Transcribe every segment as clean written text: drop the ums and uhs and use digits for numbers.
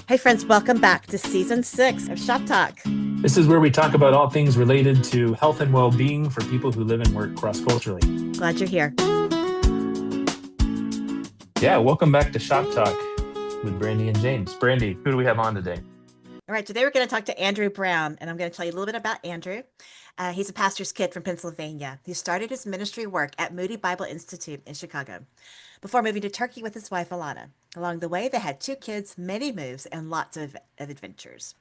Hey friends, welcome back to season 6 of Shop Talk. This is where we talk about all things related to health and well-being for people who live and work cross-culturally. Glad you're here. Yeah, welcome back to Shop Talk with Brandi and James. Brandi, who do we have on today? All right, today we're going to talk to Andrew Brown, and I'm going to tell you a little bit about Andrew. He's a pastor's kid from Pennsylvania. He started his ministry work at Moody Bible Institute in Chicago before moving to Turkey with his wife, Alanna. Along the way, they had 2 kids, many moves, and lots of adventures.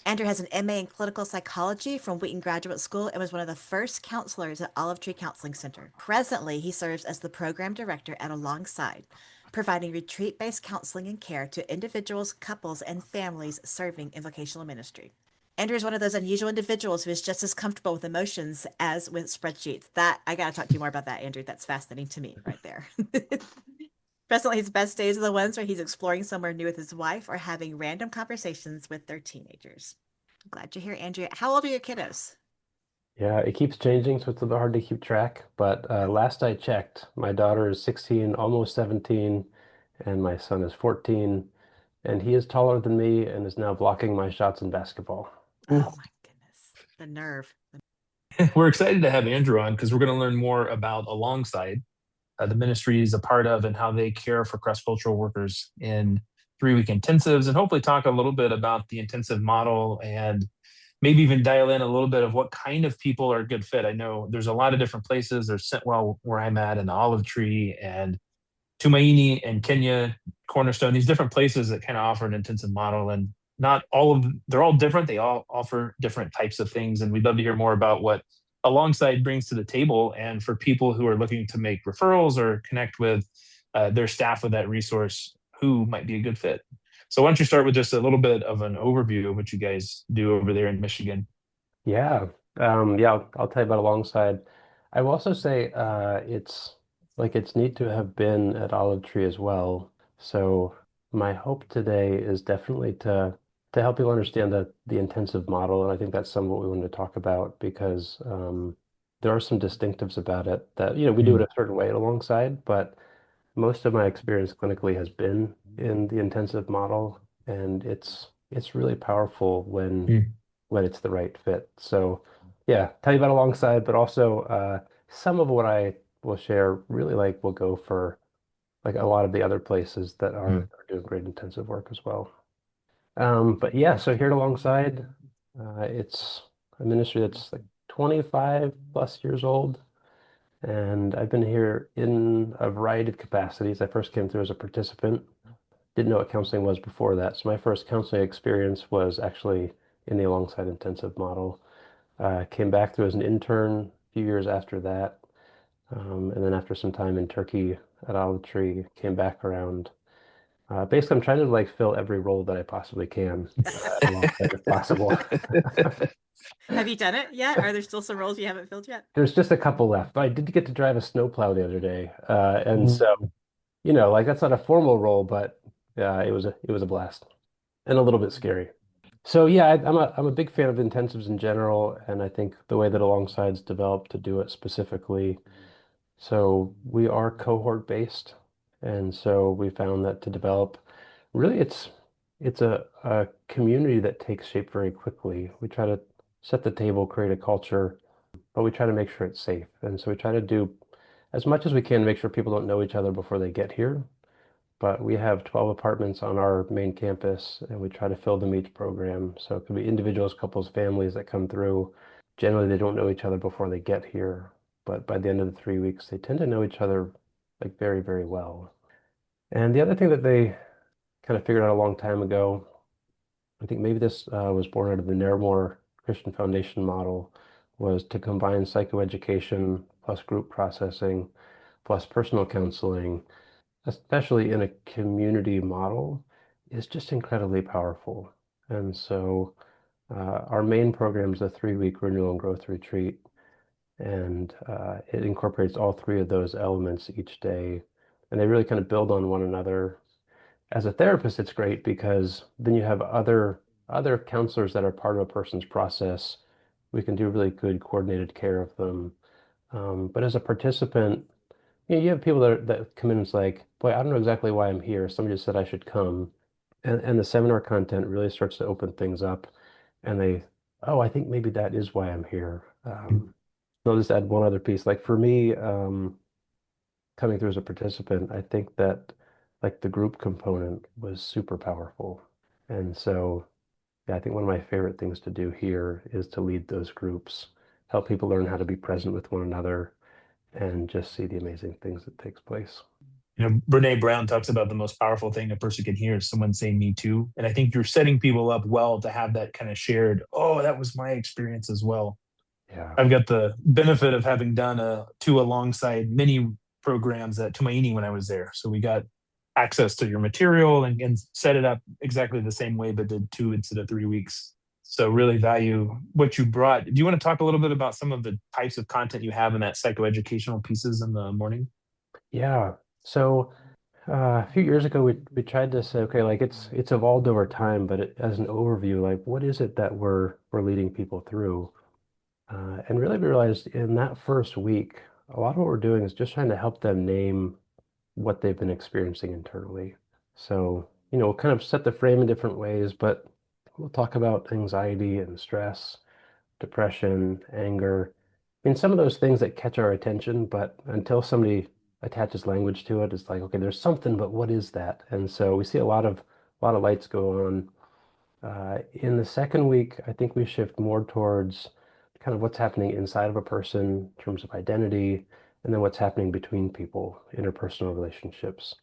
Andrew has an MA in clinical psychology from Wheaton Graduate School and was one of the first counselors at Olive Tree Counseling Center. Presently, he serves as the program director at Alongside, providing retreat-based counseling and care to individuals, couples, and families serving in vocational ministry. Andrew is one of those unusual individuals who is just as comfortable with emotions as with spreadsheets. That I got to talk to you more about that, Andrew. That's fascinating to me right there. Presently, his best days are the ones where he's exploring somewhere new with his wife or having random conversations with their teenagers. I'm glad you're here, Andrea. How old are your kiddos? Yeah, it keeps changing, so it's a bit hard to keep track. But last I checked, my daughter is 16, almost 17, and my son is 14, and he is taller than me and is now blocking my shots in basketball. Oh my goodness. The nerve. We're excited to have Andrew on because we're going to learn more about Alongside, the ministry is a part of, and how they care for cross-cultural workers in 3-week intensives, and hopefully talk a little bit about the intensive model and maybe even dial in a little bit of what kind of people are a good fit. I know there's a lot of different places. There's Sitwell, where I'm at, and the Olive Tree, and Tumaini and Kenya, Cornerstone, these different places that kind of offer an intensive model. And not all of them, they're all different. They all offer different types of things. And we'd love to hear more about what Alongside brings to the table. And for people who are looking to make referrals or connect with their staff with that resource, who might be a good fit. So why don't you start with just a little bit of an overview of what you guys do over there in Michigan? Yeah, I'll tell you about Alongside. I will also say it's neat to have been at Olive Tree as well. So my hope today is definitely to help people understand the intensive model, and I think that's some of what we wanted to talk about because there are some distinctives about it that we do it Mm, a certain way at Alongside, but most of my experience clinically has been in the intensive model, and it's really powerful mm, when it's the right fit. So yeah, tell you about Alongside, but also some of what I will share really like will go for like a lot of the other places that mm. are doing great intensive work as well. But yeah, so here at Alongside, it's a ministry that's like 25 plus years old. And I've been here in a variety of capacities. I first came through as a participant, didn't know what counseling was before that. So my first counseling experience was actually in the Alongside intensive model. Came back through as an intern a few years after that. And then after some time in Turkey at Olive Tree, came back around. Basically, I'm trying to like fill every role that I possibly can alongside if possible. Have you done it yet? Are there still some roles you haven't filled yet? There's just a couple left, but I did get to drive a snowplow the other day, and so Ooh. like that's not a formal role, but it was a blast and a little bit scary. So yeah, I'm a big fan of intensives in general, and I think the way that Alongside's developed to do it specifically. So we are cohort based, and so we found that to develop, really it's a community that takes shape very quickly. We try to set the table, create a culture, but we try to make sure it's safe. And so we try to do as much as we can to make sure people don't know each other before they get here. But we have 12 apartments on our main campus, and we try to fill them each program. So it could be individuals, couples, families that come through. Generally, they don't know each other before they get here, but by the end of the 3 weeks, they tend to know each other like very, very well. And the other thing that they kind of figured out a long time ago, I think maybe this was born out of the Narramore Christian Foundation model, was to combine psychoeducation plus group processing plus personal counseling, especially in a community model, is just incredibly powerful. And so our main program is a 3-week renewal and growth retreat, and it incorporates all 3 of those elements each day. And they really kind of build on one another. As a therapist, it's great because then you have other counselors that are part of a person's process. We can do really good coordinated care of them. But as a participant, you have people that come in and it's like, boy, I don't know exactly why I'm here. Somebody just said I should come. and the seminar content really starts to open things up, and oh, I think maybe that is why I'm here. I'll just add one other piece. Like for me, coming through as a participant, I think that like the group component was super powerful. And so, yeah, I think one of my favorite things to do here is to lead those groups, help people learn how to be present with one another, and just see the amazing things that takes place. Brene Brown talks about the most powerful thing a person can hear is someone saying me too. And I think you're setting people up well to have that kind of shared, oh, that was my experience as well. Yeah. I've got the benefit of having done two alongside mini programs at Tumaini when I was there. So we got access to your material and set it up exactly the same way, but did 2 instead of 3 weeks. So really value what you brought. Do you want to talk a little bit about some of the types of content you have in that psychoeducational pieces in the morning? Yeah. So a few years ago, we tried to say, okay, like it's evolved over time, but as an overview, like what is it that we're leading people through? And really we realized in that first week, a lot of what we're doing is just trying to help them name what they've been experiencing internally. So, we'll kind of set the frame in different ways, but we'll talk about anxiety and stress, depression, anger. I mean, some of those things that catch our attention, but until somebody attaches language to it, it's like, okay, there's something, but what is that? And so we see a lot of lights go on. In the second week, I think we shift more towards kind of what's happening inside of a person in terms of identity, and then what's happening between people, interpersonal relationships.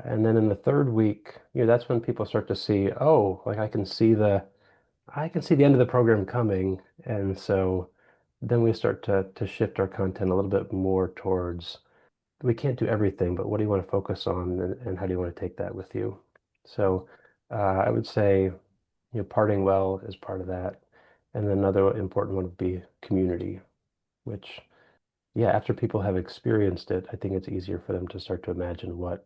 And then in the third week, that's when people start to see, oh, like I can see the end of the program coming. And so then we start to shift our content a little bit more towards we can't do everything, but what do you want to focus on and how do you want to take that with you? So I would say, parting well is part of that. And then another important one would be community, which, yeah, after people have experienced it, I think it's easier for them to start to imagine what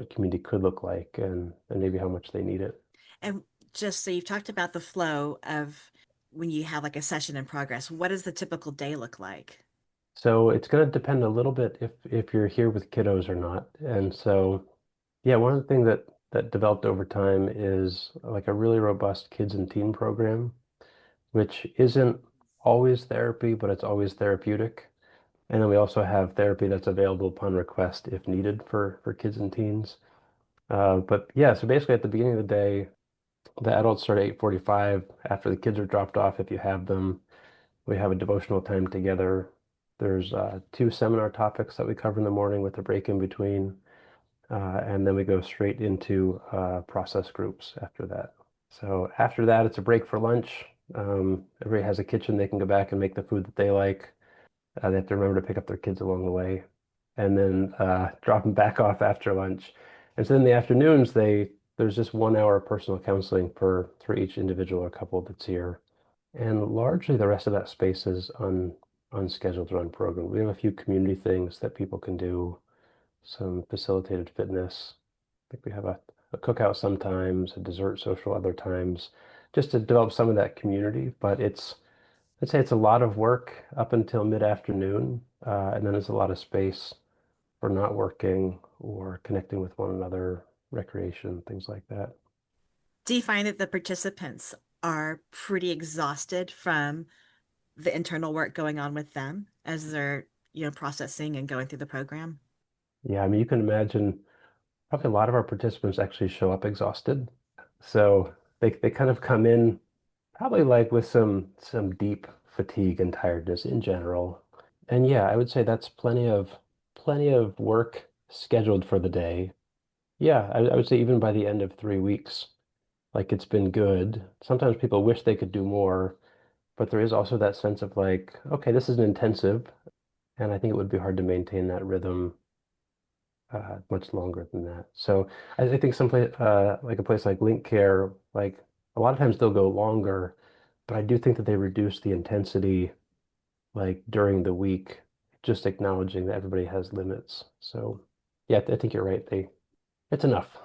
community could look like and maybe how much they need it. And just so you've talked about the flow of when you have like a session in progress, what does the typical day look like? So it's going to depend a little bit if you're here with kiddos or not. And so, yeah, one of the things that developed over time is like a really robust kids and teen program, which isn't always therapy, but it's always therapeutic. And then we also have therapy that's available upon request if needed for kids and teens. But yeah, so basically at the beginning of the day, the adults start at 8:45. After the kids are dropped off, if you have them, we have a devotional time together. There's two seminar topics that we cover in the morning with a break in between. And then we go straight into process groups after that. So after that, it's a break for lunch. Everybody has a kitchen. They can go back and make the food that they like. They have to remember to pick up their kids along the way and then drop them back off after lunch. And so in the afternoons, there's just 1 hour of personal counseling for each individual or couple that's here. And largely the rest of that space is unscheduled or unprogrammed. We have a few community things that people can do, some facilitated fitness. I think we have a cookout sometimes, a dessert social other times, just to develop some of that community. But I'd say it's a lot of work up until mid-afternoon, and then there's a lot of space for not working or connecting with one another, recreation, things like that. Do you find that the participants are pretty exhausted from the internal work going on with them as they're, processing and going through the program? Yeah, I mean, you can imagine probably a lot of our participants actually show up exhausted. So they kind of come in probably like with some deep fatigue and tiredness in general. And yeah, I would say that's plenty of work scheduled for the day. Yeah, I would say even by the end of 3 weeks, like it's been good. Sometimes people wish they could do more, but there is also that sense of like, okay, this is an intensive, and I think it would be hard to maintain that rhythm much longer than that. So I think some place like a place like Link Care, like a lot of times they'll go longer, but I do think that they reduce the intensity like during the week, just acknowledging that everybody has limits. So yeah, I think you're right. It's enough.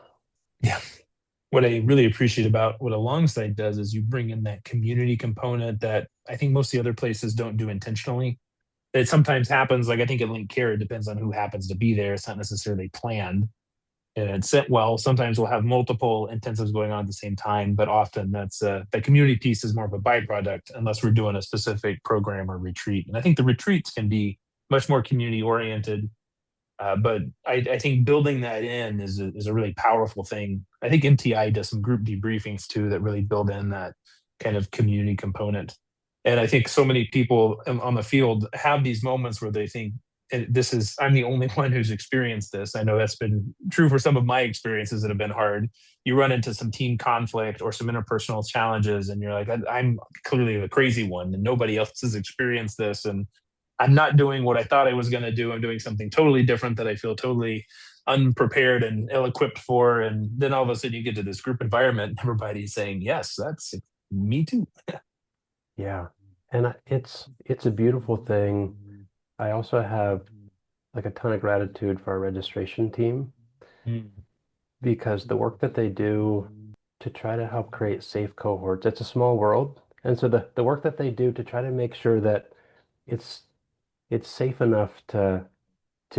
Yeah. What I really appreciate about what Alongside does is you bring in that community component that I think most of the other places don't do intentionally. It sometimes happens, like I think at Link Care, it depends on who happens to be there. It's not necessarily planned, and it's sent well. Sometimes we'll have multiple intensives going on at the same time, but often that's the community piece is more of a byproduct unless we're doing a specific program or retreat. And I think the retreats can be much more community oriented. But I think building that in is a really powerful thing. I think MTI does some group debriefings too that really build in that kind of community component. And I think so many people on the field have these moments where they think, and I'm the only one who's experienced this. I know that's been true for some of my experiences that have been hard. You run into some team conflict or some interpersonal challenges, and you're like, I'm clearly the crazy one, and nobody else has experienced this. And I'm not doing what I thought I was going to do. I'm doing something totally different that I feel totally unprepared and ill-equipped for. And then all of a sudden you get to this group environment and everybody's saying, yes, that's me too. Yeah. And it's a beautiful thing. I also have like a ton of gratitude for our registration team Mm. because the work that they do to try to help create safe cohorts, it's a small world. And so the work that they do to try to make sure that it's it's safe enough to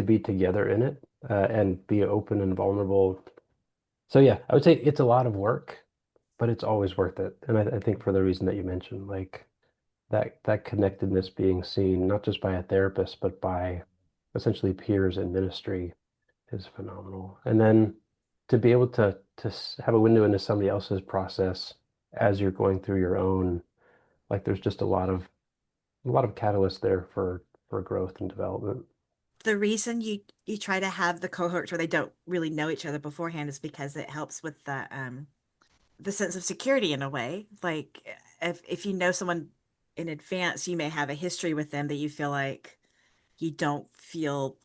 be together in it and be open and vulnerable. So yeah, I would say it's a lot of work, but it's always worth it. And I think for the reason that you mentioned, like that connectedness being seen not just by a therapist, but by essentially peers in ministry is phenomenal. And then to be able to have a window into somebody else's process as you're going through your own, like there's just a lot of catalyst there for growth and development. The reason you try to have the cohorts where they don't really know each other beforehand is because it helps with the sense of security in a way. Like if you know someone in advance, you may have a history with them that you feel like you don't feel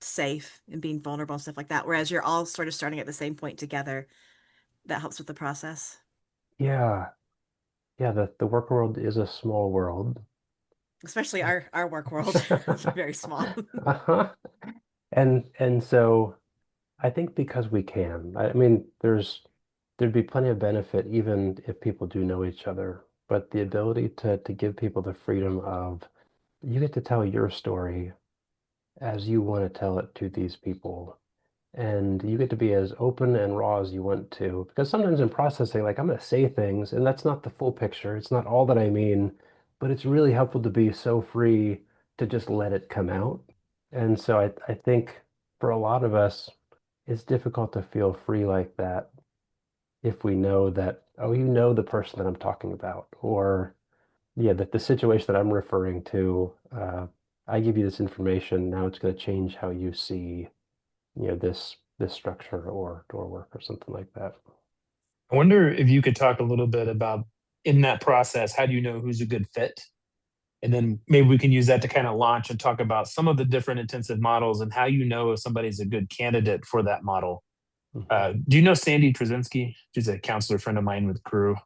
safe in being vulnerable and stuff like that. Whereas you're all sort of starting at the same point together, that helps with the process, Yeah, yeah, the work world is a small world. especially our work world. It's very small. Uh-huh. And so I think because we can. I mean, there'd be plenty of benefit even if people do know each other, but the ability to give people the freedom of you get to tell your story as you want to tell it to these people. And you get to be as open and raw as you want to. Because sometimes in processing, like I'm going to say things, and that's not the full picture. It's not all that I mean, but it's really helpful to be so free to just let it come out. And so I think for a lot of us, it's difficult to feel free like that if we know that, oh, you know the person that I'm talking about, or yeah, that the situation that I'm referring to, I give you this information, now it's going to change how you see this structure or work or something like that. I wonder if you could talk a little bit about in that process, how do you know who's a good fit? And then maybe we can use that to kind of launch and talk about some of the different intensive models and how you know if somebody's a good candidate for that model. Mhm. Do you know Sandy Trzynski? She's a counselor friend of mine with Crew.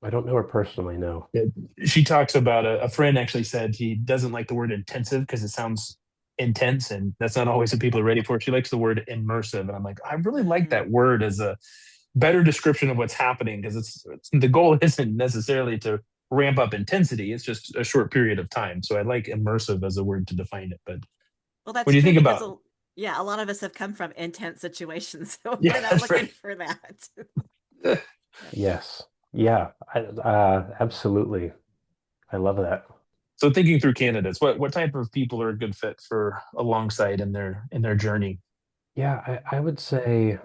I don't know her personally, no. Yeah, she talks about a friend actually said he doesn't like the word intensive because it sounds intense, and that's not always what people are ready for. She likes the word immersive, and I'm like, I really like Mm. that word as a better description of what's happening because it's the goal isn't necessarily to ramp up intensity; it's just a short period of time. So I like immersive as a word to define it. But Well, when that's you true think because about, yeah, a lot of us have come from intense situations, so yeah, we're not that's looking right. for that. Yes. Yeah, absolutely. I love that. So thinking through candidates, what type of people are a good fit for alongside in their journey? Yeah, I would say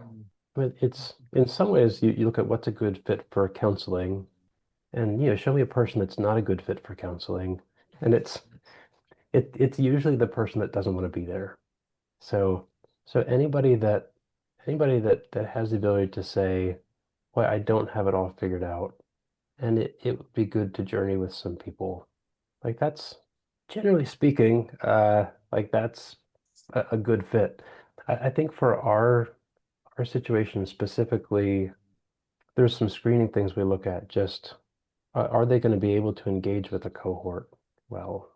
it's in some ways you look at what's a good fit for counseling and show me a person that's not a good fit for counseling. And it's usually the person that doesn't want to be there. So so anybody that has the ability to say, well, I don't have it all figured out. And it would be good to journey with some people. Like that's generally speaking, like that's a good fit. I think for our situation specifically, there's some screening things we look at. Just are they going to be able to engage with a cohort well?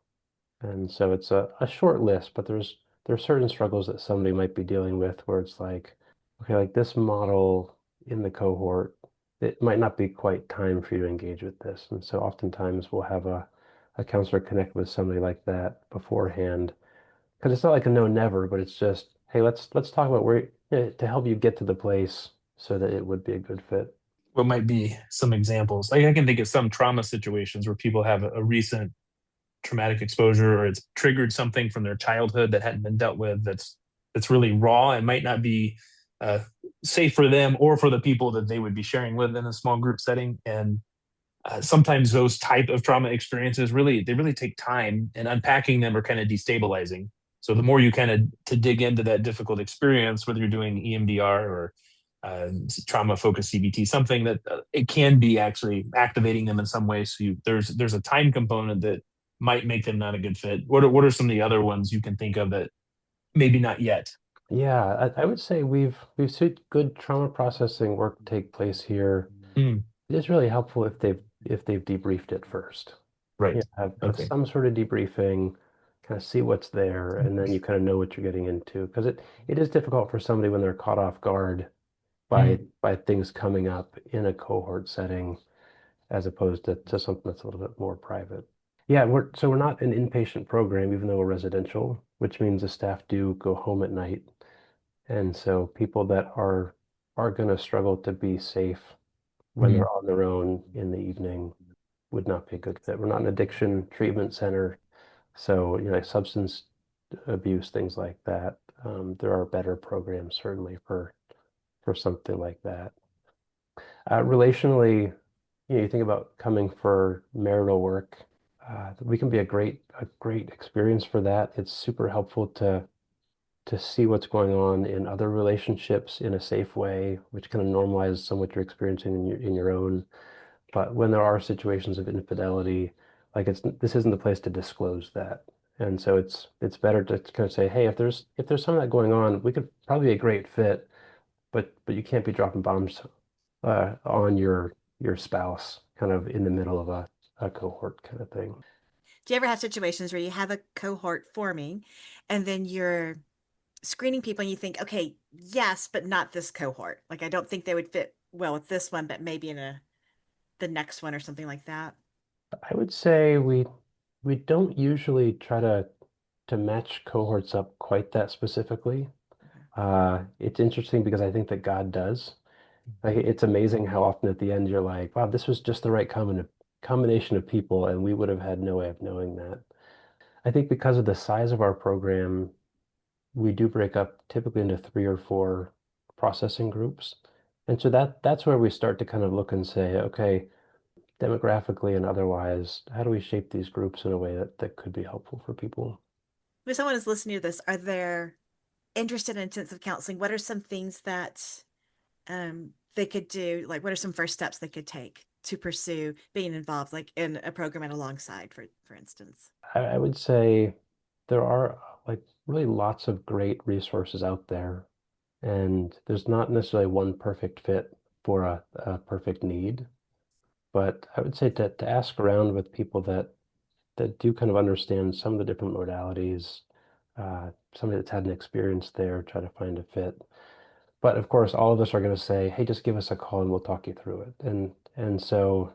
And so it's a short list, but there's certain struggles that somebody might be dealing with where it's like, okay, like this model in the cohort, it might not be quite time for you to engage with this. And so oftentimes we'll have a counselor connect with somebody like that beforehand. Because it's not like a no never, but it's just, hey, let's talk about to help you get to the place so that it would be a good fit. What might be some examples? Like I can think of some trauma situations where people have a recent traumatic exposure, or it's triggered something from their childhood that hadn't been dealt with, that's really raw and might not be uh, safe for them or for the people that they would be sharing with in a small group setting. And sometimes those type of trauma experiences really take time, and unpacking them are kind of destabilizing. So the more you kind of to dig into that difficult experience, whether you're doing EMDR or trauma focused CBT, something that it can be actually activating them in some way. So there's a time component that might make them not a good fit. What are some of the other ones you can think of that maybe not yet? Yeah, I would say we've seen good trauma processing work take place here. Mm, It is really helpful if they've debriefed it first. Yeah, right. have Okay. some sort of debriefing, kind of see what's there, and then you kind of know what you're getting into. Because it is difficult for somebody when they're caught off guard Mm, by things coming up in a cohort setting as opposed to something that's a little bit more private. Yeah, we're not an inpatient program, even though we're residential, which means the staff do go home at night. And so people that are going to struggle to be safe when mm, they're on their own in the evening would not be a good fit. We're not an addiction treatment center, so like substance abuse, things like that. There are better programs certainly for something like that. Relationally, you think about coming for marital work. We can be a great experience for that. It's super helpful to see what's going on in other relationships in a safe way, which kind of normalizes some what you're experiencing in your own. But when there are situations of infidelity, like this isn't the place to disclose that. And so it's better to kind of say, hey, if there's some of that going on, we could probably be a great fit, but you can't be dropping bombs on your spouse kind of in the middle of a cohort kind of thing. Do you ever have situations where you have a cohort forming and then you're screening people and you think, okay, yes, but not this cohort. Like I don't think they would fit well with this one, but maybe in the next one or something like that. I would say we don't usually try to match cohorts up quite that specifically. Okay. It's interesting because I think that God does. Like it's amazing how often at the end you're like, wow, this was just the right combination of people, and we would have had no way of knowing that. I think because of the size of our program, we do break up typically into 3 or 4 processing groups. And so that's where we start to kind of look and say, okay, demographically and otherwise, how do we shape these groups in a way that could be helpful for people? If someone is listening to this, are they interested in intensive counseling? What are some things that they could do? Like, what are some first steps they could take to pursue being involved, like in a program and alongside, for instance? I would say there are like really lots of great resources out there, and there's not necessarily one perfect fit for a perfect need. But I would say to ask around with people that do kind of understand some of the different modalities, somebody that's had an experience there, try to find a fit. But of course, all of us are going to say, "Hey, just give us a call and we'll talk you through it." And so,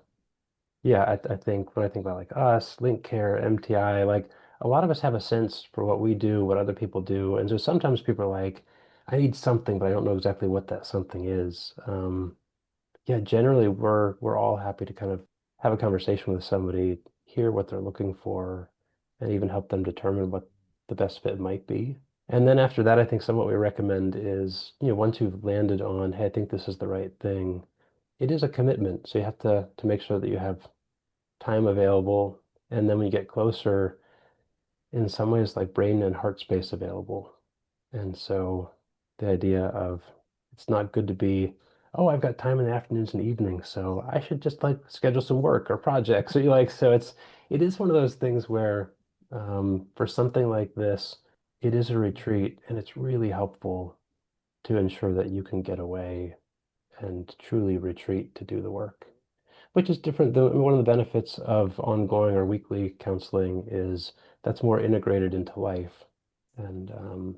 yeah, I think when I think about like us, Link Care, MTI, like a lot of us have a sense for what we do, what other people do, and so sometimes people are like, "I need something, but I don't know exactly what that something is." Yeah, generally we're all happy to kind of have a conversation with somebody, hear what they're looking for, and even help them determine what the best fit might be. And then after that, I think some what we recommend is, once you've landed on, hey, I think this is the right thing, it is a commitment. So you have to make sure that you have time available. And then when you get closer, in some ways, like brain and heart space available. And so the idea of it's not good to be, oh, I've got time in the afternoons and evenings, so I should just like schedule some work or projects. So you like, so it is one of those things where for something like this, it is a retreat and it's really helpful to ensure that you can get away and truly retreat to do the work, which is different than one of the benefits of ongoing or weekly counseling is that's more integrated into life. And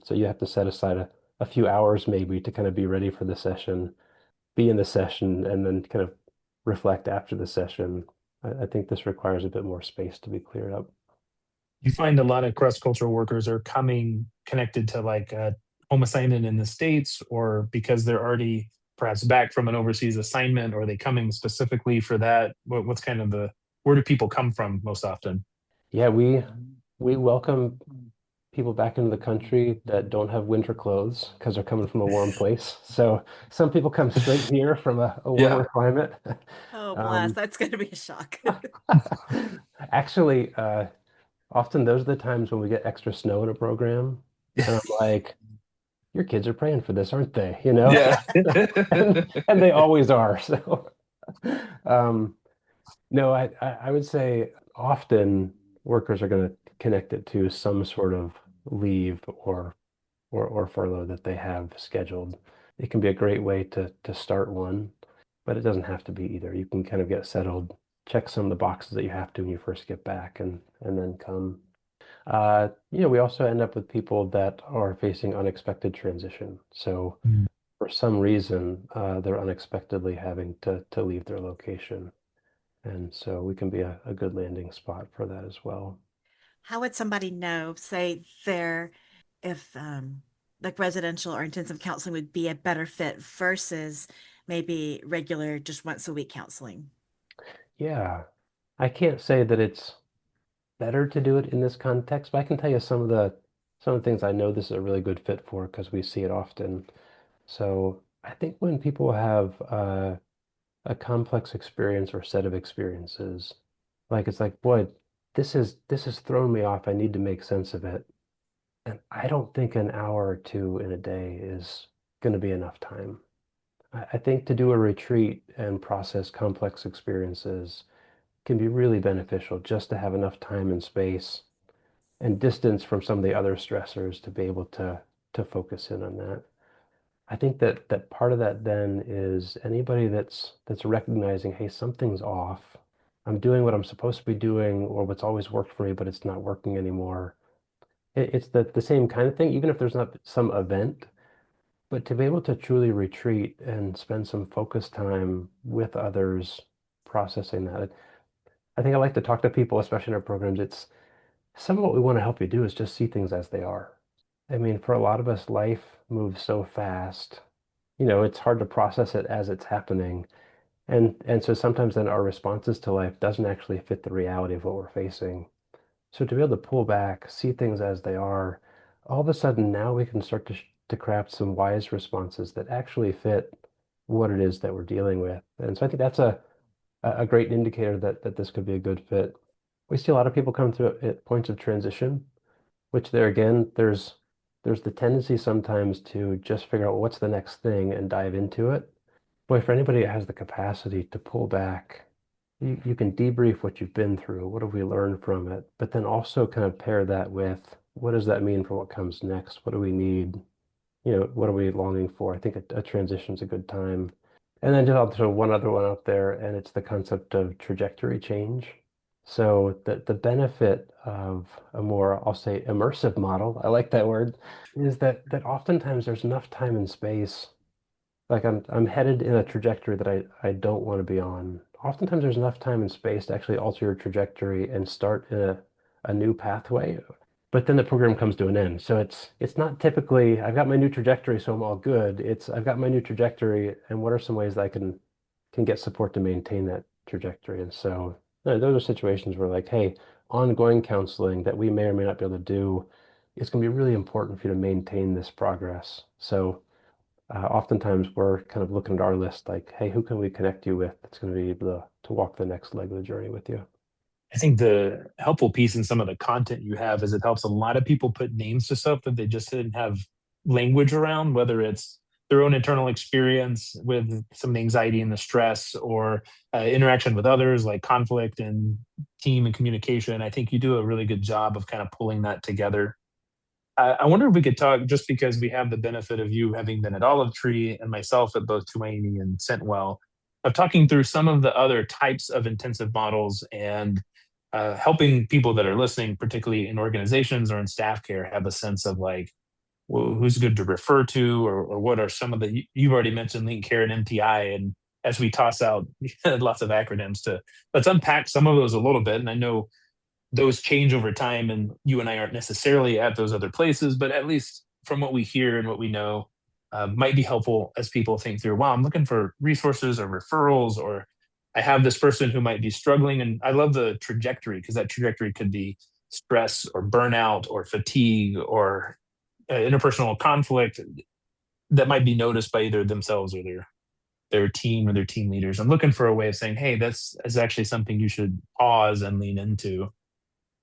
so you have to set aside a few hours maybe to kind of be ready for the session, be in the session, and then kind of reflect after the session. I think this requires a bit more space to be cleared up. You find a lot of cross cultural workers are coming connected to like home assignment in the States, or because they're already perhaps back from an overseas assignment, or are they coming specifically for that? What's kind of where do people come from most often? Yeah, we welcome people back into the country that don't have winter clothes because they're coming from a warm place. So some people come straight here from a Yeah. warmer climate. Oh, bless. Um, That's going to be a shock. actually, often those are the times when we get extra snow in a program, and I'm like, your kids are praying for this, aren't they? You know, Yeah. and they always are. So, um, no, I would say often workers are going to connect it to some sort of leave or furlough that they have scheduled. It can be a great way to start one, but it doesn't have to be either. You can kind of get settled, check some of the boxes that you have to when you first get back, and then come. We also end up with people that are facing unexpected transition. So Mm. for some reason, they're unexpectedly having to leave their location. And so we can be a good landing spot for that as well. How would somebody know, say, if like residential or intensive counseling would be a better fit versus maybe regular, just once a week counseling? Yeah, I can't say that it's better to do it in this context, but I can tell you some of the things I know this is a really good fit for because we see it often. So I think when people have a complex experience or set of experiences, like it's like, boy, this has thrown me off. I need to make sense of it. And I don't think an hour or two in a day is going to be enough time. I think to do a retreat and process complex experiences can be really beneficial just to have enough time and space and distance from some of the other stressors to be able to focus in on that. I think that part of that then is anybody that's recognizing, hey, something's off. I'm doing what I'm supposed to be doing or what's always worked for me, but it's not working anymore. It's the same kind of thing, even if there's not some event, but to be able to truly retreat and spend some focus time with others processing that. I think I like to talk to people, especially in our programs. It's some of what we want to help you do is just see things as they are. I mean, for a lot of us, life moves so fast. It's hard to process it as it's happening. And so sometimes then our responses to life doesn't actually fit the reality of what we're facing. So to be able to pull back, see things as they are, all of a sudden now we can start to craft some wise responses that actually fit what it is that we're dealing with. And so I think that's a great indicator that this could be a good fit. We see a lot of people come through at points of transition, which there again, there's the tendency sometimes to just figure out what's the next thing and dive into it. Boy, for anybody that has the capacity to pull back, you can debrief what you've been through. What have we learned from it? But then also kind of pair that with what does that mean for what comes next? What do we need? What are we longing for? I think a transition is a good time. And then just I'll throw one other one out there, and it's the concept of trajectory change. So the benefit of a more, I'll say, immersive model, I like that word, is that oftentimes there's enough time and space. Like I'm headed in a trajectory that I don't want to be on. Oftentimes there's enough time and space to actually alter your trajectory and start in a new pathway. But then the program comes to an end. So it's not typically I've got my new trajectory, so I'm all good. It's I've got my new trajectory, and what are some ways that I can get support to maintain that trajectory? And so those are situations where like, hey, ongoing counseling that we may or may not be able to do, it's going to be really important for you to maintain this progress. So oftentimes we're kind of looking at our list like, hey, who can we connect you with that's going to be able to walk the next leg of the journey with you? I think the helpful piece in some of the content you have is it helps a lot of people put names to stuff that they just didn't have language around, whether it's their own internal experience with some of the anxiety and the stress, or interaction with others like conflict and team and communication. I think you do a really good job of kind of pulling that together. I wonder if we could talk, just because we have the benefit of you having been at Olive Tree and myself at both Tumaini and Sentwell, of talking through some of the other types of intensive models, and helping people that are listening, particularly in organizations or in staff care, have a sense of like, well, who's good to refer to, or what are some of the, you've already mentioned link care and MTI. And as we toss out lots of acronyms, to let's unpack some of those a little bit. And I know those change over time, and you and I aren't necessarily at those other places, but at least from what we hear and what we know might be helpful as people think through, wow, I'm looking for resources or referrals, or I have this person who might be struggling. And I love the trajectory, because that trajectory could be stress or burnout or fatigue or interpersonal conflict that might be noticed by either themselves or their team or their team leaders. I'm looking for a way of saying, hey, is actually something you should pause and lean into.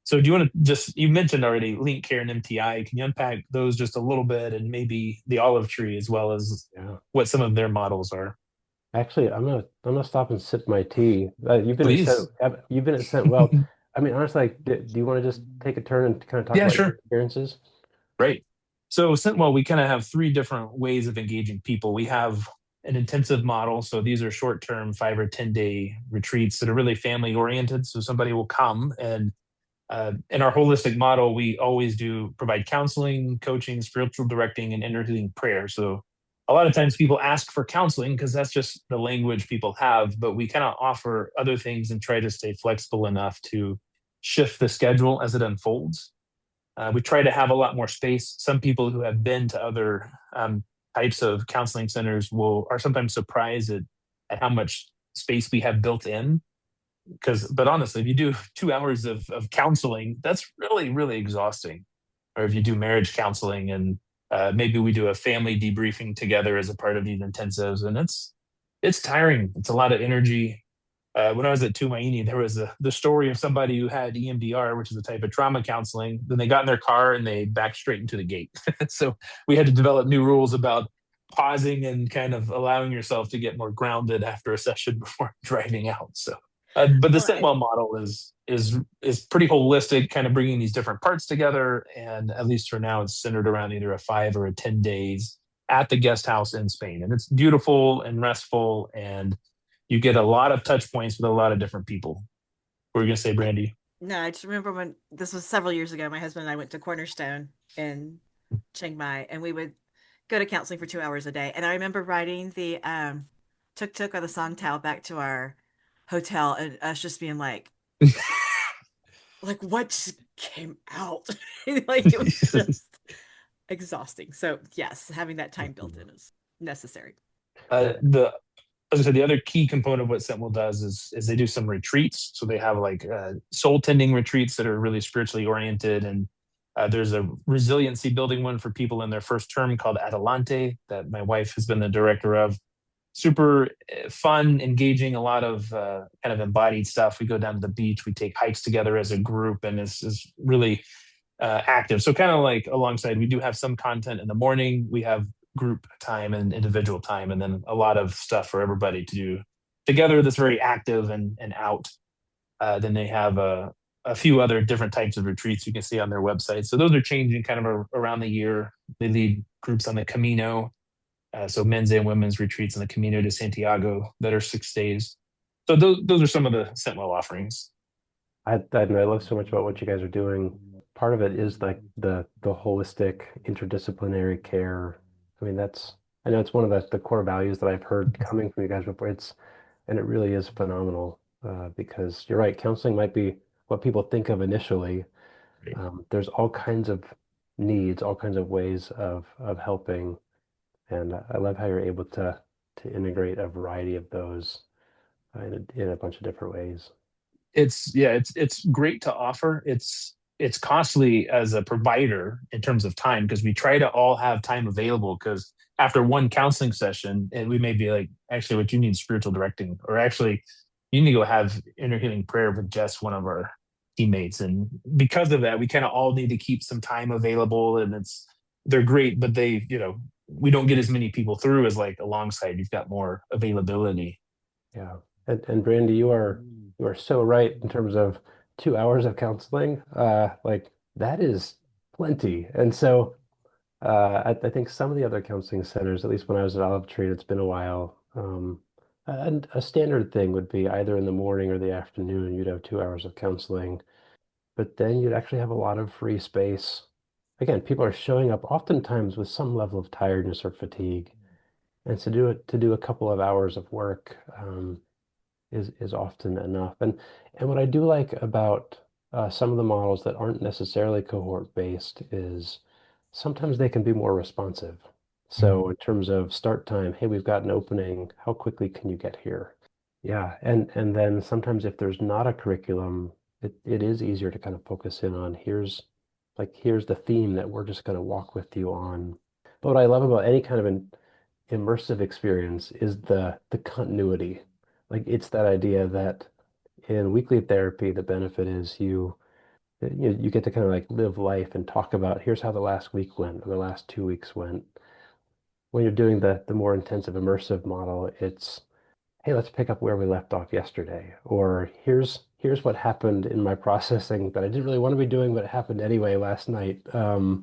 So do you want to just, you mentioned already Link Care and MTI. Can you unpack those just a little bit, and maybe the Olive Tree as well as Yeah. what some of their models are? Actually, I'm gonna stop and sip my tea. Please. You've been at Scent Well. I mean, honestly, like, do you want to just take a turn and kind of talk Yeah, about your sure. experiences? Right. So Scentwell, we kind of have three different ways of engaging people. We have an intensive model. So these are short-term 5 or 10 day retreats that are really family oriented. So somebody will come, and in our holistic model, we always do provide counseling, coaching, spiritual directing, and interceding prayer. So a lot of times people ask for counseling because that's just the language people have, but we kind of offer other things and try to stay flexible enough to shift the schedule as it unfolds. We try to have a lot more space. Some people who have been to other types of counseling centers are sometimes surprised at how much space we have built in. But honestly, if you do 2 hours of counseling, that's really, really exhausting. Or if you do marriage counseling, and maybe we do a family debriefing together as a part of these intensives, and it's tiring. It's a lot of energy. When I was at Tumaini, there was the story of somebody who had EMDR, which is a type of trauma counseling. Then they got in their car and they backed straight into the gate. So we had to develop new rules about pausing and kind of allowing yourself to get more grounded after a session before driving out. So, but the Right. Sitwell model is pretty holistic, kind of bringing these different parts together. And at least for now, it's centered around either a 5 or 10 days at the guest house in Spain, and it's beautiful and restful, and you get a lot of touch points with a lot of different people. What were you gonna say, Brandy? No, I just remember when this was several years ago. My husband and I went to Cornerstone in Chiang Mai, and we would go to counseling for 2 hours a day. And I remember riding the tuk tuk or the song towel back to our hotel, and us just being like what just came out? Like it was just exhausting. So yes, having that time built in is necessary. Uh, The As I said, the other key component of what Sentinel does is they do some retreats. So they have like soul tending retreats that are really spiritually oriented, and there's a resiliency building one for people in their first term called Adelante that my wife has been the director of. Super fun, engaging, a lot of kind of embodied stuff. We go down to the beach, we take hikes together as a group, and is really active. So kind of like alongside, we do have some content in the morning. We have group time and individual time, and then a lot of stuff for everybody to do together that's very active and out. Then they have a few other different types of retreats you can see on their website. So those are changing kind of around the year. They lead groups on the Camino, so men's and women's retreats on the Camino de Santiago that are 6 days. So those are some of the Sentwell offerings. I love so much about what you guys are doing. Part of it is like the holistic interdisciplinary care. I mean, I know it's one of the core values that I've heard coming from you guys before. And it really is phenomenal because you're right, counseling might be what people think of initially. There's all kinds of needs, all kinds of ways of helping, and I love how you're able to integrate a variety of those in a bunch of different ways. It's great to offer. It's costly as a provider in terms of time, because we try to all have time available, because after one counseling session, and we may be like, actually what you need is spiritual directing, or actually you need to go have inner healing prayer with just one of our teammates. And because of that, we kind of all need to keep some time available, and they're great, but we don't get as many people through as like alongside you've got more availability. Yeah. And Brandy, you are so right in terms of 2 hours of counseling. Like that is plenty. And so I think some of the other counseling centers, at least when I was at Olive Tree, it's been a while. And a standard thing would be either in the morning or the afternoon, you'd have 2 hours of counseling, but then you'd actually have a lot of free space. Again, people are showing up oftentimes with some level of tiredness or fatigue. And to do a couple of hours of work is often enough. And what I do like about some of the models that aren't necessarily cohort based is sometimes they can be more responsive. So in terms of start time, hey, we've got an opening. How quickly can you get here? Yeah, and then sometimes if there's not a curriculum, it is easier to kind of focus in on here's the theme that we're just going to walk with you on. But what I love about any kind of an immersive experience is the continuity. Like it's that idea that in weekly therapy, the benefit is you get to kind of like live life and talk about here's how the last week went or the last 2 weeks went. When you're doing the more intensive immersive model, it's hey, let's pick up where we left off yesterday, or here's what happened in my processing that I didn't really want to be doing, but it happened anyway last night. So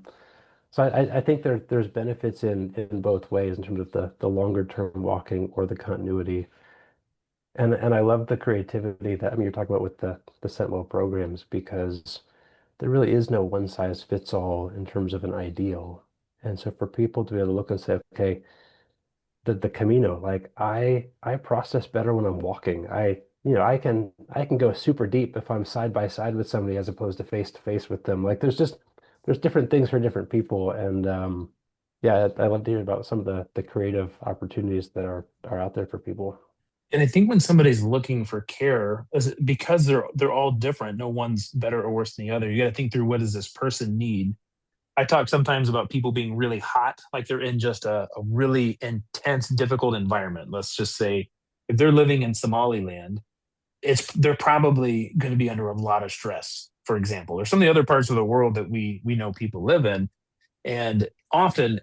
I think there's benefits in both ways in terms of the longer term walking or the continuity. And I love the creativity that I mean you're talking about with the Sentinel programs because there really is no one size fits all in terms of an ideal. And so for people to be able to look and say, okay, the Camino, like I process better when I'm walking. I can go super deep if I'm side by side with somebody as opposed to face with them. Like there's different things for different people. And yeah, I love to hear about some of the creative opportunities that are out there for people. And I think when somebody's looking for care, because they're all different, no one's better or worse than the other. You got to think through what does this person need. I talk sometimes about people being really hot, like they're in just a really intense, difficult environment. Let's just say if they're living in Somaliland, they're probably going to be under a lot of stress, for example, or some of the other parts of the world that we know people live in. And often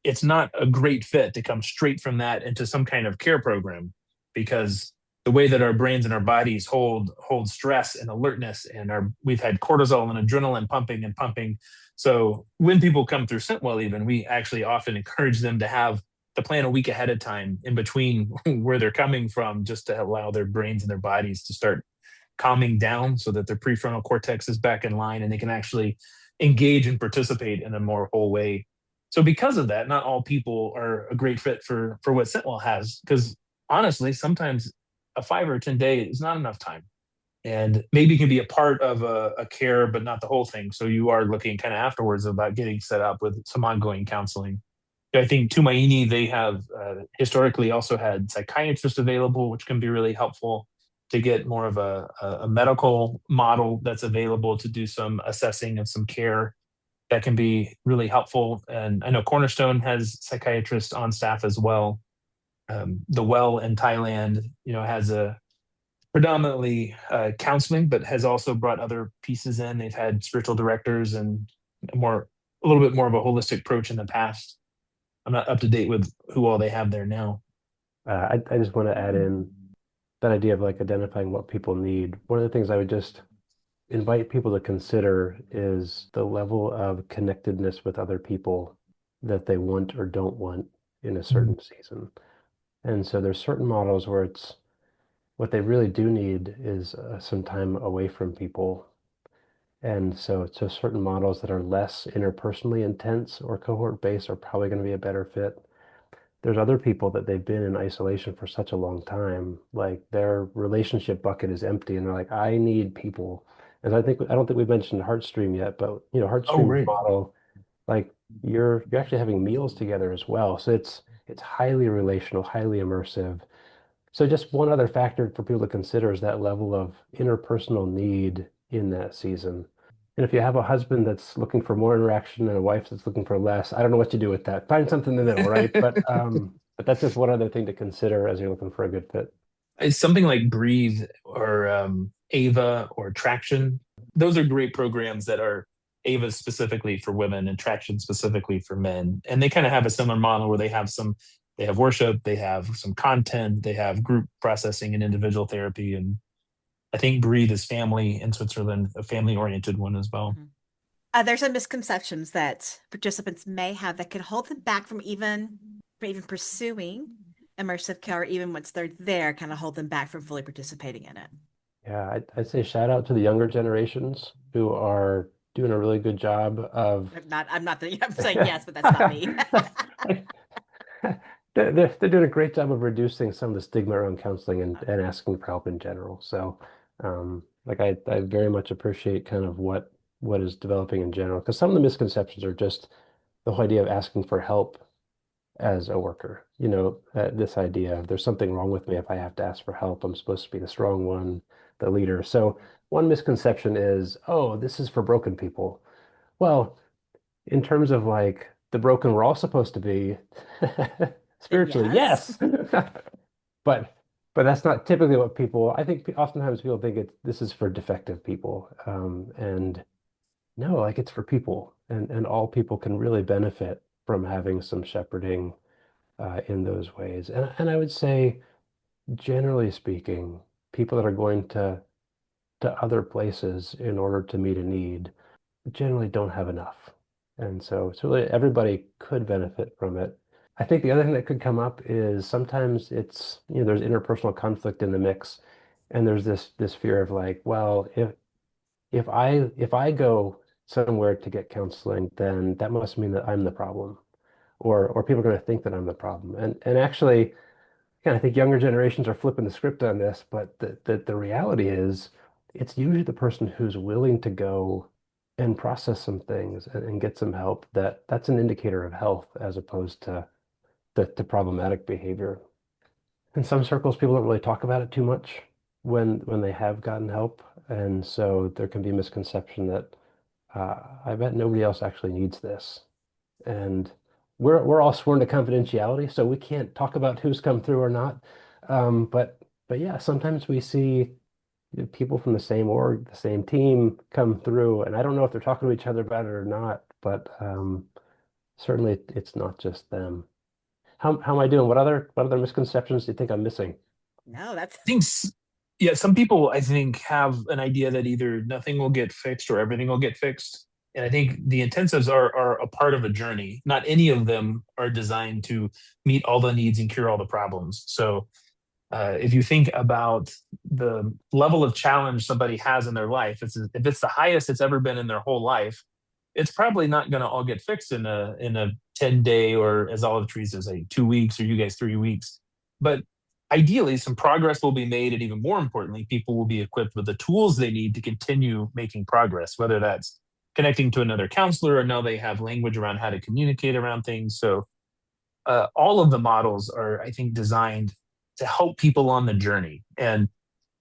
it's not a great fit to come straight from that into some kind of care program because the way that our brains and our bodies hold stress and alertness and we've had cortisol and adrenaline pumping and pumping. So when people come through Sentwell, even we actually often encourage them to plan a week ahead of time in between where they're coming from, just to allow their brains and their bodies to start calming down so that their prefrontal cortex is back in line and they can actually engage and participate in a more whole way. So because of that, not all people are a great fit for what Sentwell has. Because honestly, sometimes a 5 or 10 day is not enough time. And maybe it can be a part of a care, but not the whole thing. So you are looking kind of afterwards about getting set up with some ongoing counseling. I think Tumaini, they have historically also had psychiatrists available, which can be really helpful to get more of a medical model that's available to do some assessing and some care that can be really helpful. And I know Cornerstone has psychiatrists on staff as well. The Well in Thailand, has a predominantly counseling, but has also brought other pieces in. They've had spiritual directors and a little bit more of a holistic approach in the past. I'm not up to date with who all they have there now. I just want to add in that idea of like identifying what people need. One of the things I would just invite people to consider is the level of connectedness with other people that they want or don't want in a certain season. And so there's certain models where it's what they really do need is some time away from people. And so certain models that are less interpersonally intense or cohort based are probably going to be a better fit. There's other people that they've been in isolation for such a long time, like their relationship bucket is empty, and they're like, I need people. And I don't think we mentioned Heartstream yet, but Oh, Heartstream's right. model, like you're actually having meals together as well. So it's highly relational, highly immersive. So just one other factor for people to consider is that level of interpersonal need in that season. And if you have a husband that's looking for more interaction and a wife that's looking for less, I don't know what you do with that. Find something in the middle, right? But that's just one other thing to consider as you're looking for a good fit. It's something like Breathe or Ava or Traction. Those are great programs that are Ava specifically for women and Traction specifically for men. And they kind of have a similar model where they have worship, they have some content, they have group processing and individual therapy. And I think Breathe is family in Switzerland, a family oriented one as well. Mhm. There's some misconceptions that participants may have that could hold them back from even pursuing immersive care, or even once they're there, kind of hold them back from fully participating in it. Yeah, I'd say shout out to the younger generations who are doing a really good job of I'm saying yes, but that's not me. they're doing a great job of reducing some of the stigma around counseling and asking for help in general. So, like I very much appreciate kind of what is developing in general because some of the misconceptions are just the whole idea of asking for help as a worker. This idea of there's something wrong with me if I have to ask for help. I'm supposed to be the strong one, the leader. So one misconception is, oh, this is for broken people. Well, in terms of like the broken we're all supposed to be spiritually, Yes. yes. But that's not typically what people, I think oftentimes people think this is for defective people. And no, like it's for people, and all people can really benefit from having some shepherding in those ways. And I would say, generally speaking, people that are going to other places in order to meet a need generally don't have enough. And so really everybody could benefit from it. I think the other thing that could come up is sometimes it's, there's interpersonal conflict in the mix, and there's this fear of like, well, if I go somewhere to get counseling, then that must mean that I'm the problem, or people are going to think that I'm the problem. And actually, yeah, I think younger generations are flipping the script on this, but the reality is it's usually the person who's willing to go and process some things and get some help, that's an indicator of health as opposed to the problematic behavior. In some circles, people don't really talk about it too much when they have gotten help, and so there can be a misconception that I bet nobody else actually needs this. And we're all sworn to confidentiality, so we can't talk about who's come through or not. But yeah, sometimes we see people from the same org, the same team come through, and I don't know if they're talking to each other about it or not, but certainly it's not just them. How am I doing? What other misconceptions do you think I'm missing? No, that's I think, yeah, some people I think have an idea that either nothing will get fixed or everything will get fixed. And I think the intensives are a part of a journey. Not any of them are designed to meet all the needs and cure all the problems. So if you think about the level of challenge somebody has in their life, if it's the highest it's ever been in their whole life, it's probably not going to all get fixed in a 10-day, or as Olive Trees says, like 2 weeks, or you guys 3 weeks. But ideally, some progress will be made, and even more importantly, people will be equipped with the tools they need to continue making progress, whether that's connecting to another counselor, or now they have language around how to communicate around things. So all of the models are, I think, designed to help people on the journey. And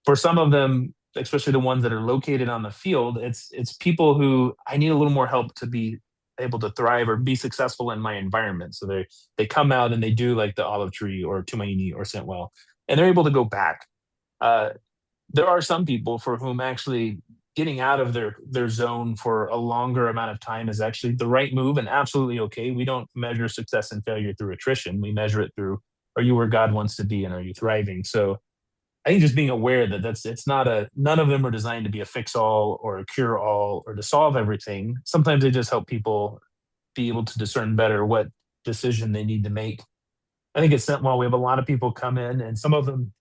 for some of them, especially the ones that are located on the field, it's people who I need a little more help to be able to thrive or be successful in my environment. So they come out and they do like the Olive Tree or Tumaini or Sentwell, and they're able to go back. Uh, there are some people for whom actually getting out of their zone for a longer amount of time is actually the right move and absolutely okay. We don't measure success and failure through attrition. We measure it through, are you where God wants to be, and are you thriving? So I think just being aware that it's not a, none of them are designed to be a fix all or a cure all or to solve everything. Sometimes they just help people be able to discern better what decision they need to make. I think it's while we have a lot of people come in, and some of them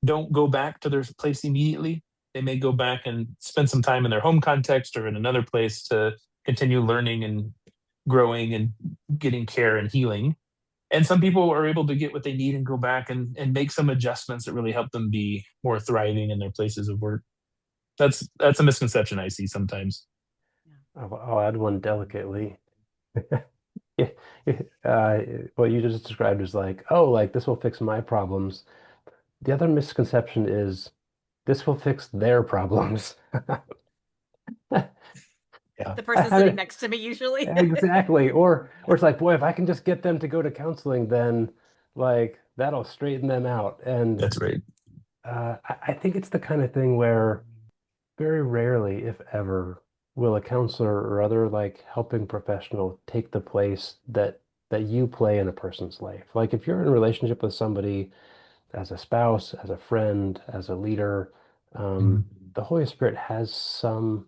don't go back to their place immediately. They may go back and spend some time in their home context or in another place to continue learning and growing and getting care and healing. And some people are able to get what they need and go back and make some adjustments that really help them be more thriving in their places of work. That's a misconception I see sometimes. I'll add one delicately. Yeah, uh, what you just described is like, oh, like this will fix my problems. The other misconception is this will fix their problems. Yeah. the person sitting next to me usually. Exactly. Or it's like, boy, if I can just get them to go to counseling, then like that'll straighten them out. And That's right. I think it's the kind of thing where very rarely, if ever, will a counselor or other like helping professional take the place that you play in a person's life. Like if you're in a relationship with somebody as a spouse, as a friend, as a leader, Mhm. the Holy Spirit has some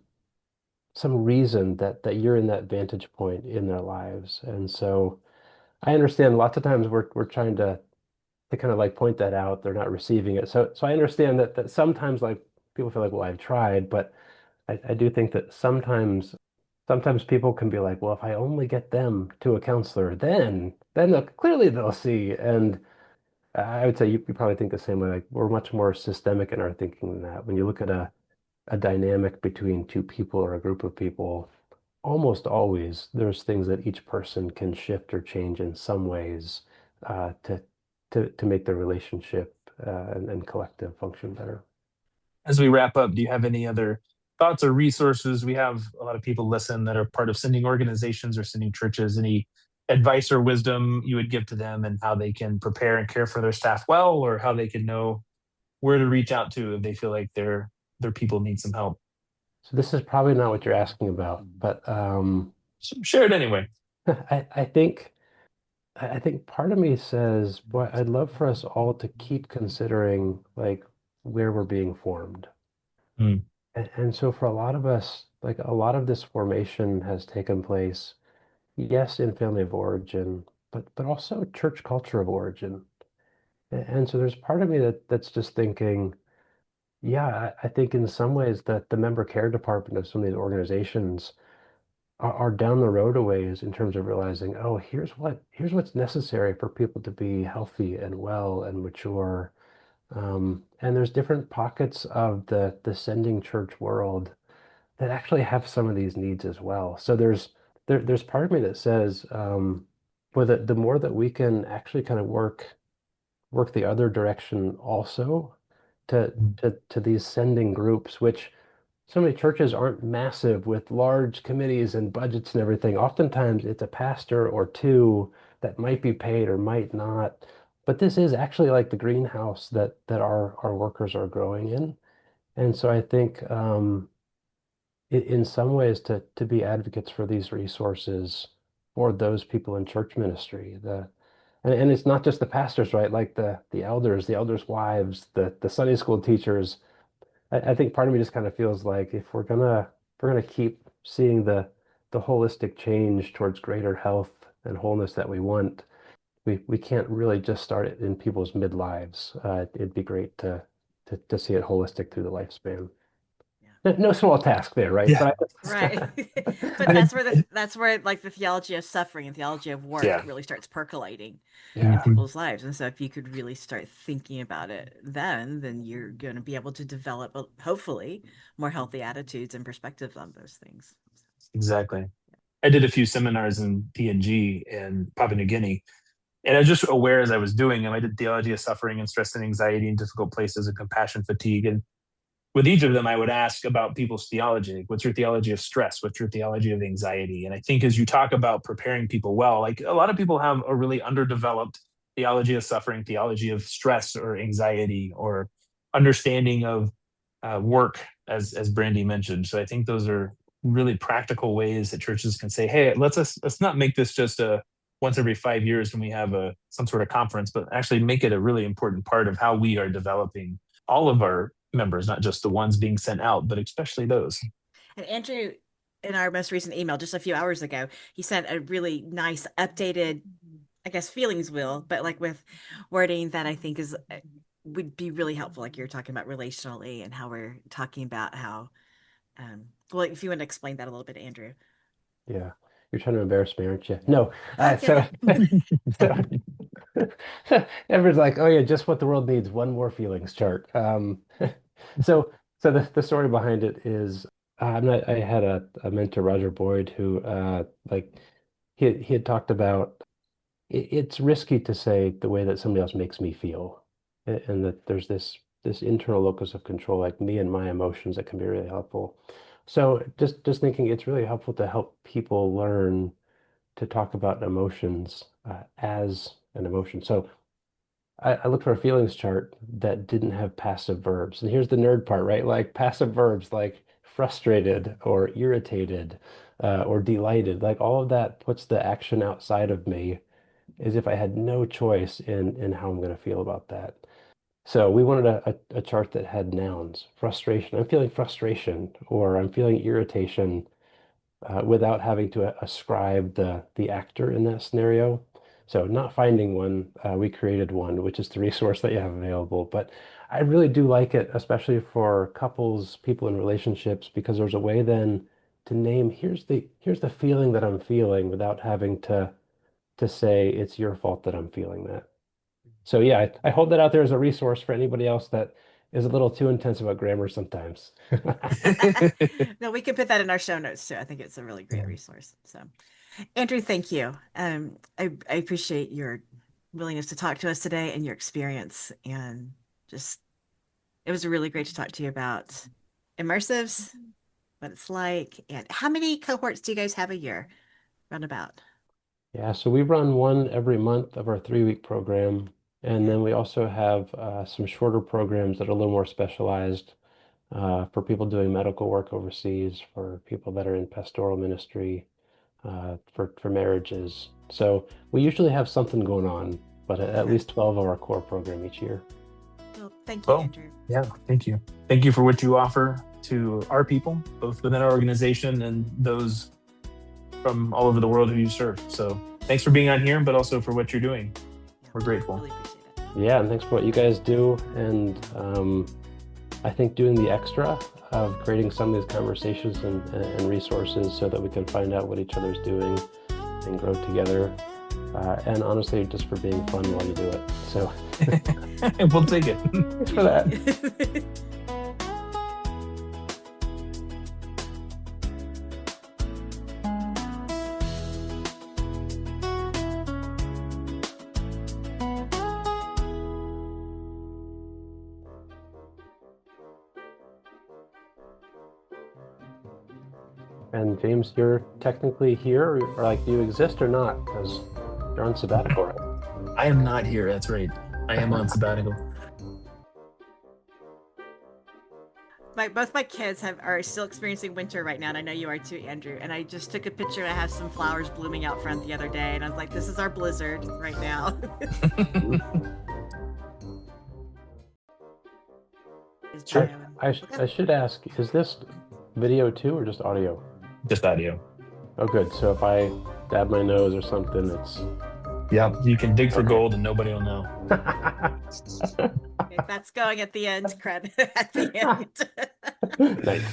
reason that you're in that vantage point in their lives. And so I understand lots of times we're trying to kind of like point that out. They're not receiving it. So I understand that sometimes like people feel like, well, I've tried, but I do think that sometimes people can be like, well, if I only get them to a counselor, then clearly they'll see. And I would say you probably think the same way. Like we're much more systemic in our thinking than that. When you look at a dynamic between two people or a group of people, almost always there's things that each person can shift or change in some ways to make the relationship and collective function better. As we wrap up, do you have any other thoughts or resources? We have a lot of people listen that are part of sending organizations or sending churches. Any advice or wisdom you would give to them and how they can prepare and care for their staff well, or how they can know where to reach out to if they feel like their people need some help? So this is probably not what you're asking about, but So share it anyway. I think I think part of me says, boy, I'd love for us all to keep considering like where we're being formed. Mm, And so for a lot of us, like a lot of this formation has taken place, yes, in family of origin, but also church culture of origin. And so there's part of me that's just thinking, yeah, I think in some ways that the member care department of some of these organizations are down the road a ways in terms of realizing, oh, here's what's necessary for people to be healthy and well and mature. And there's different pockets of the sending church world that actually have some of these needs as well. So there's part of me that says, well, the more that we can actually kind of work the other direction also mm, to these sending groups, which so many churches aren't massive with large committees and budgets and everything. Oftentimes it's a pastor or two that might be paid or might not. But this is actually like the greenhouse that our workers are growing in. And so I think in some ways to be advocates for these resources for those people in church ministry, and it's not just the pastors, right? Like the elders' wives, the Sunday school teachers. I think part of me just kind of feels like if we're gonna keep seeing the holistic change towards greater health and wholeness that we want, we can't really just start it in people's midlives. It'd be great to see it holistic through the lifespan. No small task there, right? yeah. But Right. But And that's where like the theology of suffering and theology of work yeah. really starts percolating in yeah, Mhm. people's lives. And so if you could really start thinking about it then you're going to be able to develop hopefully more healthy attitudes and perspectives on those things. Exactly. I did a few seminars in PNG in Papua New Guinea. And I was just aware as I was doing them, I did theology of suffering and stress and anxiety in difficult places and compassion fatigue. And with each of them, I would ask about people's theology. Like, what's your theology of stress? What's your theology of anxiety? And I think as you talk about preparing people well, like a lot of people have a really underdeveloped theology of suffering, theology of stress or anxiety, or understanding of work, as Brandi mentioned. So I think those are really practical ways that churches can say, "Hey, let's not make this just a once every 5 years when we have a some sort of conference, but actually make it a really important part of how we are developing all of our members, not just the ones being sent out, but especially those." And Andrew, in our most recent email just a few hours ago, he sent a really nice updated, I guess, feelings wheel, but like with wording that I think is would be really helpful. Like you're talking about relationally and how we're talking about how, well, if you want to explain that a little bit, Andrew. yeah. You're trying to embarrass me, aren't you? No. I'm So kidding. so everyone's like, oh yeah, just what the world needs, one more feelings chart. So the story behind it is I had a mentor, Roger Boyd, who like he had talked about it's risky to say the way that somebody else makes me feel, and that there's this internal locus of control, like me and my emotions, that can be really helpful. So just thinking it's really helpful to help people learn to talk about emotions as an emotion. So I looked for a feelings chart that didn't have passive verbs. And here's the nerd part, right? Like passive verbs like frustrated or irritated or delighted, like all of that puts the action outside of me as if I had no choice in how I'm going to feel about that. So we wanted a chart that had nouns, frustration. I'm feeling frustration, or I'm feeling irritation, without having to ascribe the actor in that scenario. So not finding one, we created one, which is the resource that you have available. But I really do like it, especially for couples, people in relationships, because there's a way then to name, here's the feeling that I'm feeling without having to say it's your fault that I'm feeling that. So yeah, I hold that out there as a resource for anybody else that is a little too intense about grammar sometimes. No, we can put that in our show notes too. I think it's a really great Yeah. resource. So, Andrew, thank you. I appreciate your willingness to talk to us today and your experience. And just, it was really great to talk to you about immersives, what it's like, and how many cohorts do you guys have a year, roundabout? Yeah, so we run one every month of our 3-week program. And then we also have some shorter programs that are a little more specialized for people doing medical work overseas, for people that are in pastoral ministry, for marriages. So we usually have something going on, but at least 12 of our core program each year. Well, thank you, Well, Andrew. yeah, thank you. Thank you for what you offer to our people, both within our organization and those from all over the world who you serve. So thanks for being on here, but also for what you're doing. We're grateful. Really appreciate it. Yeah, and thanks for what you guys do. And I think doing the extra of creating some of these conversations and resources so that we can find out what each other's doing and grow together. And honestly, just for being fun while you do it. So We'll take it. thanks for that. And James, you're technically here, or like, do you exist or not? Because you're on sabbatical, right? I am not here. That's right. I am on sabbatical. Both my kids are still experiencing winter right now, and I know you are too, Andrew. And I just took a picture. I have some flowers blooming out front the other day, and I was like, "This is our blizzard right now." Sure. I should ask, is this video too or just audio? Just audio. Oh, good. So if I dab my nose or something, it's... Yeah, you can dig for gold and nobody will know. That's going at the end, Cred. At the end. Nice.